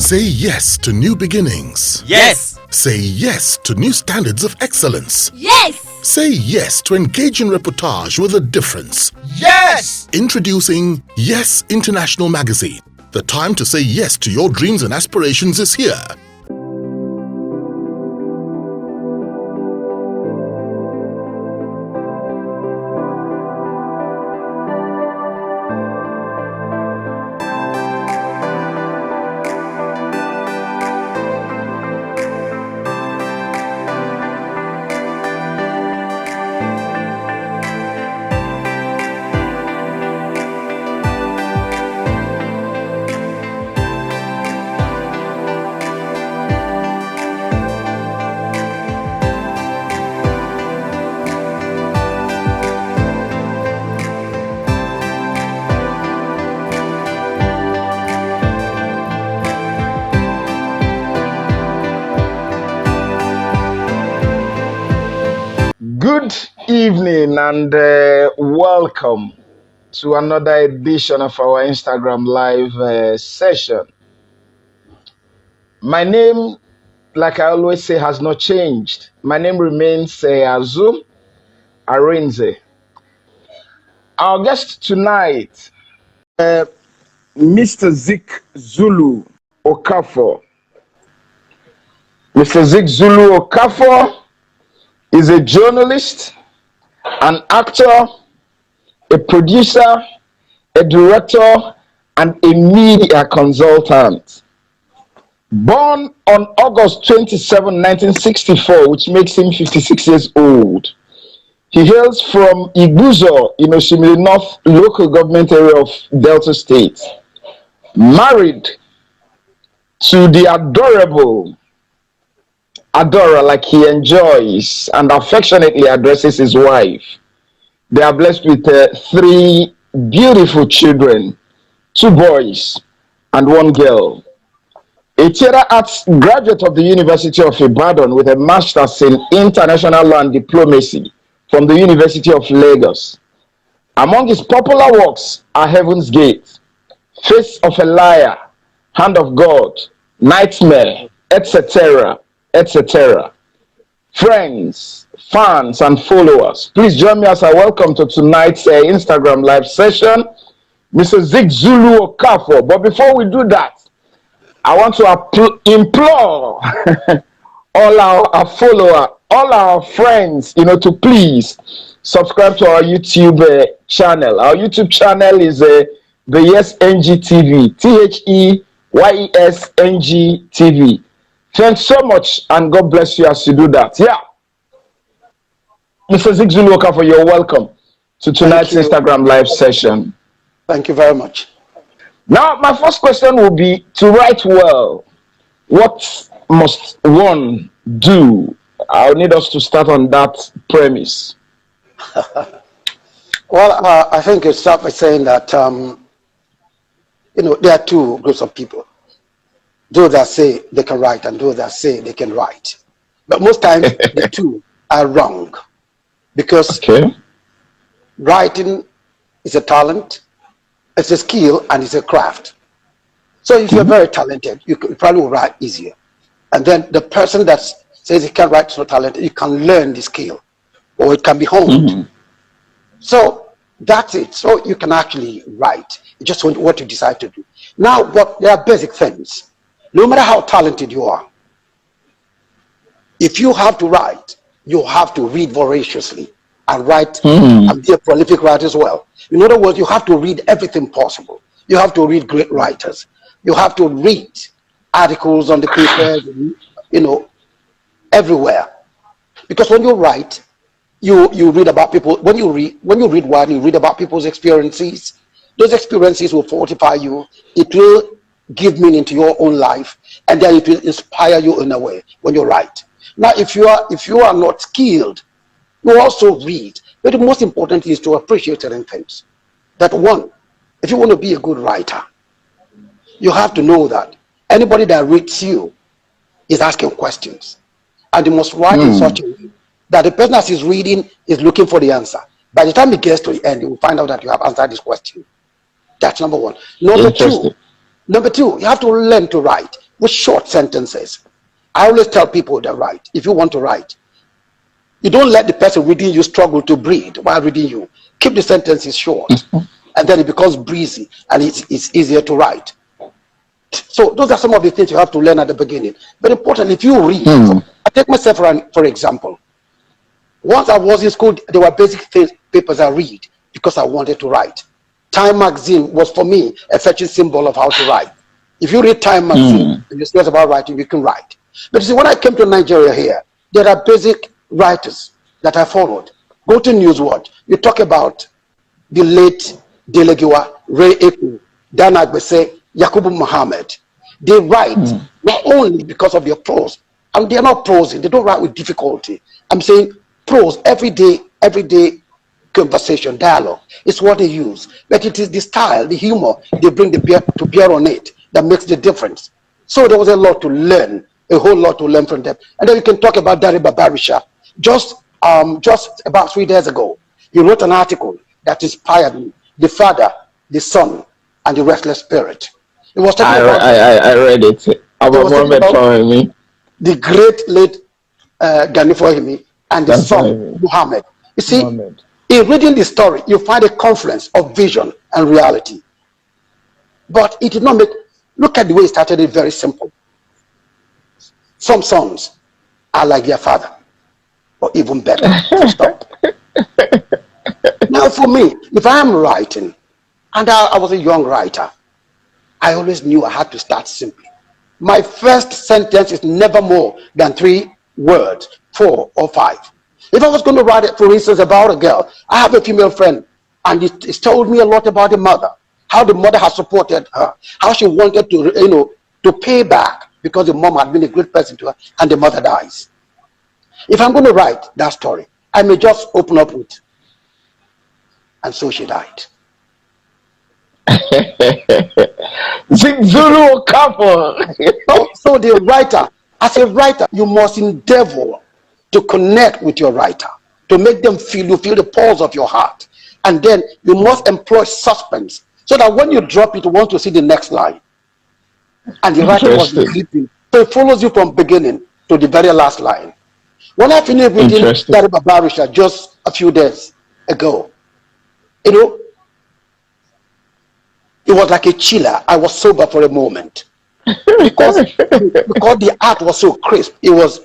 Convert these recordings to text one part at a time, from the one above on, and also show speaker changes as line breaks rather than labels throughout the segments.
Say yes to new beginnings.
Yes.
Say yes to new standards of excellence.
Yes.
Say yes to engaging reportage with a difference.
Yes.
Introducing Yes International Magazine. The time to say yes to your dreams and aspirations is here.
Good evening and welcome to another edition of our Instagram Live session. My name, like I always say, has not changed. My name remains Azuh, Arinze. Our guest tonight, Mr. Zik Okafor. Mr. Zik Okafor is a journalist, an actor, a producer, a director, and a media consultant. Born on August 27, 1964, which makes him 56 years old. He hails from Iguzo in Oshimili North local government area of Delta State. Married to the adorable Adora, like he enjoys and affectionately addresses his wife. They are blessed with 3 beautiful children, 2 boys and 1 girl. A theatre arts graduate of the University of Ibadan with a master's in international law and diplomacy from the University of Lagos. Among his popular works are Heaven's Gate, Face of a Liar, Hand of God, Nightmare, etc., etc. Friends, fans, and followers, please join me as I welcome to tonight's Instagram Live session, Mr. Zik Okafor. But before we do that, I want to implore all our followers, all our friends, to please subscribe to our YouTube channel. Our YouTube channel is the Yes NG TV, THEYESNG TV. Thanks so much, and God bless you as you do that. Yeah. Mr. Zik Okafor, you're welcome to tonight's Instagram Live session.
Thank you very much.
Now, my first question will be, to write well, what must one do? I'll need us to start on that premise.
Well, I think you start by saying that, there are 2 groups of people. Those that say they can write and those that say they can write. But most times, the 2 are wrong. Because writing is a talent, it's a skill, and it's a craft. So if you're very talented, you probably will write easier. And then the person that says he can't write, so talented, you can learn the skill, or it can be honed. So that's it. So you can actually write. It's just what you decide to do. Now, there are basic things. No matter how talented you are, if you have to write, you have to read voraciously and write and be a prolific writer as well. In other words, you have to read everything possible. You have to read great writers. You have to read articles on the papers, everywhere. Because when you write, you read about people. When you read one, you read about people's experiences. Those experiences will fortify you. It will give meaning to your own life, and then it will inspire you in a way when you write. Now, if you are not skilled, you also read. But the most important is to appreciate certain things. That one, if you want to be a good writer, you have to know that anybody that reads you is asking questions, and you must write in such a way that the person that is reading is looking for the answer. By the time it gets to the end, you will find out that you have answered this question. That's number one. Number two, you have to learn to write. with short sentences. I always tell people that write. If you want to write, you don't let the person reading you struggle to breathe while reading you. Keep the sentences short, and then it becomes breezy and it's easier to write. So those are some of the things you have to learn at the beginning. But importantly, if you read, I take myself for example. Once I was in school, there were basic papers I read because I wanted to write. Time magazine was for me a fetching symbol of how to write. If you read Time magazine and you're serious about writing, you can write. But you see, when I came to Nigeria here, there are basic writers that I followed. Go to Newswatch. You talk about the late Delegiwa, Ray Eku, Dan Agbese, Yakubu Muhammad. They write not only because of their prose, and they're not prosing, they don't write with difficulty. I'm saying prose, everyday conversation, dialogue, is what they use. But it is the style, the humor they bring to bear on it that makes the difference. So there was a lot to learn, a whole lot to learn from them. And then you can talk about Dari Babarisha. Just about 3 days ago, he wrote an article that inspired me, The Father, the Son, and the Restless Spirit. It was talking about
I read it. About
the great late Gani Fahimi and the son Muhammad. You see, in reading the story, you find a confluence of vision and reality. But it did not make. Look at the way he started it. Very simple. Some sons are like their father, or even better. Stop. Now, for me, if I am writing, and I was a young writer, I always knew I had to start simply. My first sentence is never more than 3 words, 4 or 5. If I was going to write it, for instance, about a girl, I have a female friend, and it's told me a lot about the mother, how the mother has supported her, how she wanted to, to pay back because the mom had been a great person to her, and the mother dies. If I'm going to write that story, I may just open up with, and so she died.
Zik Okafor.
So the writer, as a writer, you must endeavor to connect with your writer, to make them feel, you feel the pulse of your heart. And then you must employ suspense so that when you drop it, you want to see the next line. And the writer must be gripping. So it follows you from beginning to the very last line. When I finished reading Dari Babarisha just a few days ago, it was like a chiller. I was sober for a moment because the art was so crisp. It was,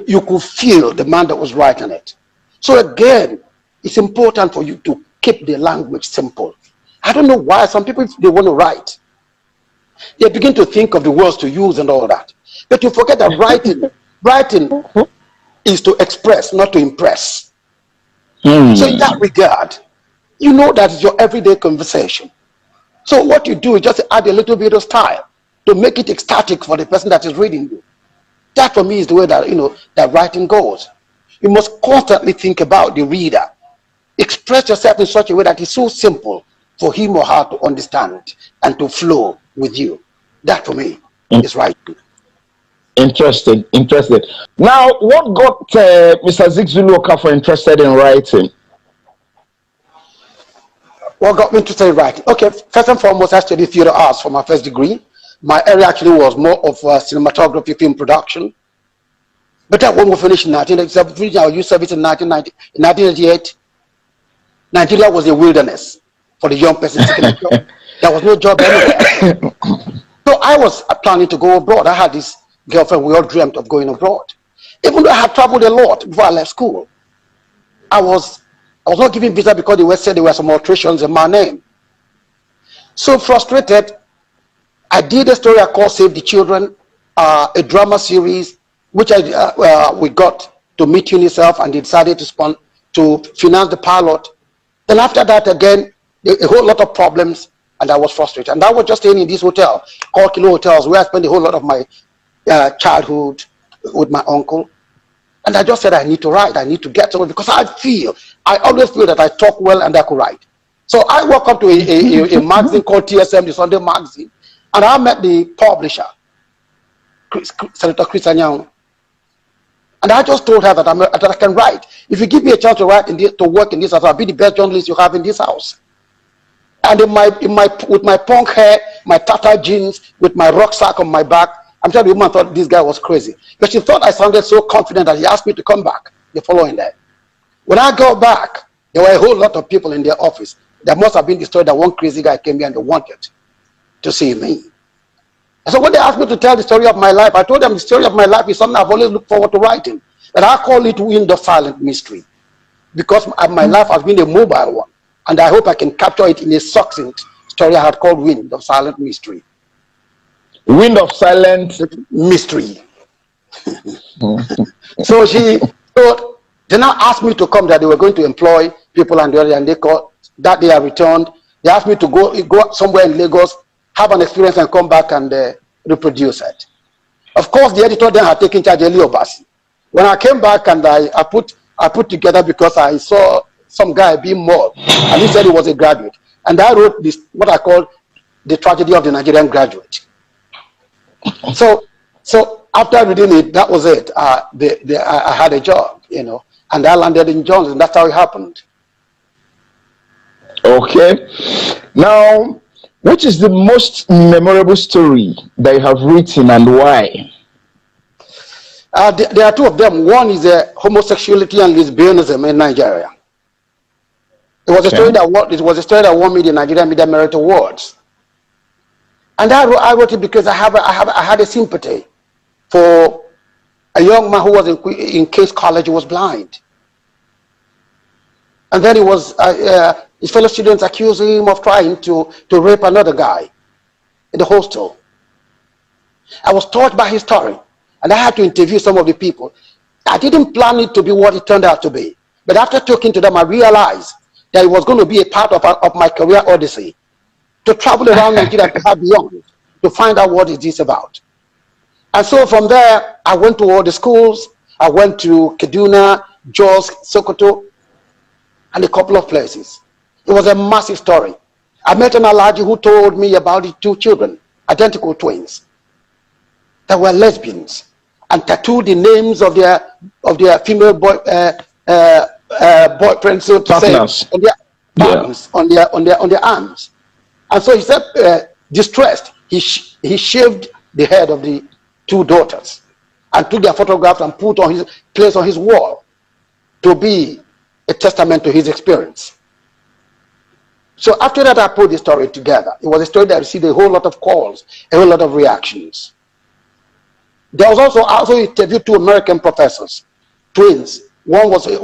you could feel the man that was writing it. So again, it's important for you to keep the language simple. I don't know why some people, if they want to write, they begin to think of the words to use and all that. But you forget that writing is to express, not to impress. So in that regard, you know that is your everyday conversation. So what you do is just add a little bit of style to make it ecstatic for the person that is reading you. That for me is the way that, that writing goes. You must constantly think about the reader. Express yourself in such a way that is so simple for him or her to understand and to flow with you. That for me is writing.
Interesting. Now, what got Mr. Zik Okafor interested in writing?
What got me interested in writing? Okay, first and foremost, I studied theater arts for my first degree. My area actually was more of cinematography, film production. But that one was finished in 1987. I used service in 1988. Nigeria was a wilderness for the young person seeking a job. There was no job anywhere. So I was planning to go abroad. I had this girlfriend. We all dreamt of going abroad. Even though I had traveled a lot before I left school, I was not given visa because they said there were some alterations in my name. So frustrated, I did a story I called Save the Children, a drama series, which we got to meet UNICEF, and they decided to finance the pilot. Then after that, again, a whole lot of problems, and I was frustrated. And I was just staying in this hotel called Kilo Hotels, where I spent a whole lot of my childhood with my uncle. And I just said, I need to write, I need to get somewhere, because I always feel that I talk well and I could write. So I walked up to a magazine called TSM, the Sunday magazine, and I met the publisher, Senator Chris Anyang. And I just told her that I can write. If you give me a chance to write to work in this house, I'll be the best journalist you have in this house. And with my punk hair, my tattered jeans, with my rucksack on my back, I'm sure the woman thought this guy was crazy. But she thought I sounded so confident that he asked me to come back the following day. When I got back, there were a whole lot of people in their office. There must have been the story that one crazy guy came here and they wanted to see me. So when they asked me to tell the story of my life, I told them the story of my life is something I've always looked forward to writing. And I call it Wind of Silent Mystery, because my life has been a mobile one. And I hope I can capture it in a succinct story I had called Wind of Silent Mystery.
Wind of Silent
Mystery. So they now asked me to come, that they were going to employ people and they called that they are returned. They asked me to go somewhere in Lagos, have an experience and come back and reproduce it. Of course, the editor then had taken charge of Obasi. When I came back and I put together, because I saw some guy being mauled, and he said he was a graduate. And I wrote this, what I call the tragedy of the Nigerian graduate. So after reading it, that was it. I had a job, and I landed in Jones, and that's how it happened.
Okay. Now, which is the most memorable story that you have written and why?
There are two of them. One is homosexuality and lesbianism in Nigeria. It was a story that won me the Nigerian Media Merit Awards. And I wrote it because I had a sympathy for a young man who was in Case College, who was blind. And then his fellow students accused him of trying to rape another guy in the hostel. I was touched by his story, and I had to interview some of the people. I didn't plan it to be what it turned out to be. But after talking to them, I realized that it was going to be a part of my career odyssey, to travel around Nigeria and perhaps beyond, to find out what it is about. And so from there, I went to all the schools. I went to Kaduna, Jos, Sokoto, and a couple of places. It was a massive story. I met an Alhaji who told me about his two children, identical twins, that were lesbians, and tattooed the names of their female boyfriends, so to say, on their arms, on their arms. And so he said, distressed, he shaved the head of the two daughters and took their photographs and placed on his wall to be a testament to his experience. So after that, I put the story together. It was a story that received a whole lot of calls, a whole lot of reactions. There was also interviewed two American professors, twins. One was gay,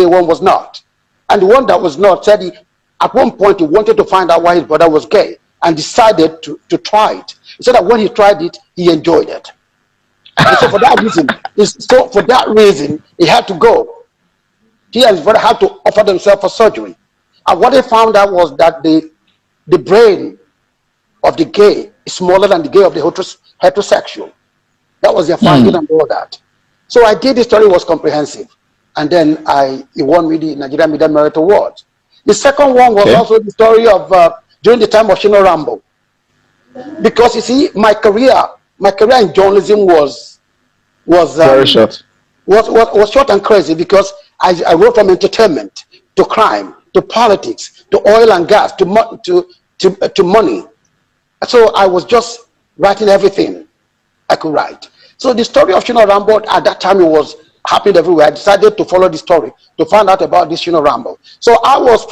one was not. And the one that was not said at one point he wanted to find out why his brother was gay and decided to try it. He said that when he tried it, he enjoyed it. And so for that reason, he had to go. He and his brother had to offer themselves for surgery. And what they found out was that the brain of the gay is smaller than the gay of the heterosexual. That was their finding and all that. So I did, the story was comprehensive. And then he won me the Nigerian Media Merit Award. The second one was also the story of during the time of Shino Rambo. Because you see, my career in journalism was
very short.
Was short and crazy, because I wrote from entertainment to crime to politics to oil and gas to money. So I was just writing everything I could write. So the story of Shino Rambo, at that time, it was happening everywhere. I decided to follow the story to find out about this Shino Rambo. So I was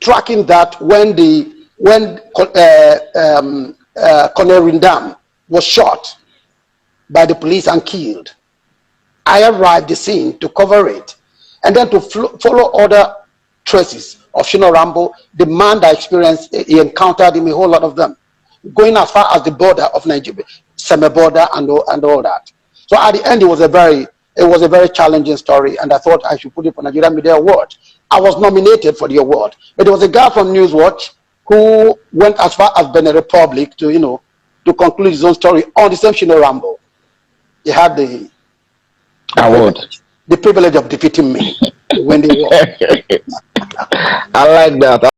tracking that when Colonel Rindam was shot by the police and killed. I arrived at the scene to cover it, and then to follow other traces of Shino Rambo, the man that experienced, he encountered him, a whole lot of them, going as far as the border of Nigeria, semi-border and all that. So at the end, it was a very challenging story, and I thought I should put it for Nigerian Media Award. I was nominated for the award, but there was a guy from Newswatch who went as far as Benin Republic to conclude his own story on the same Shino Rambo. He had the privilege of defeating me when they won.
I like that.